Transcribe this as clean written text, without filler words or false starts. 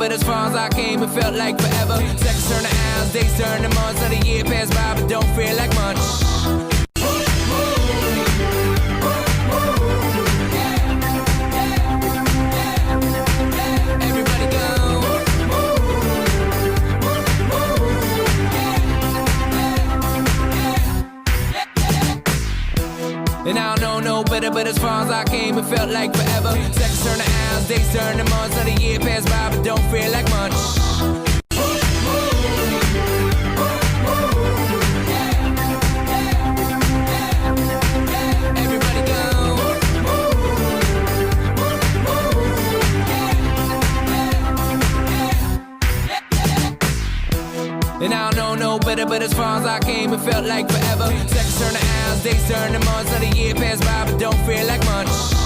but as far as I came, it felt like forever. Seconds turn to hours, days turn to months, another year passed by, but don't feel like much. And I don't know no better, but as far as I came, it felt like forever. Seconds turn to hours, days turn to months, another year passed by, but don't feel like much. Everybody go. And I don't know no better, but as far as I came, it felt like forever. Seconds turn to hours, days turn to months, another year passed by, but don't feel like much.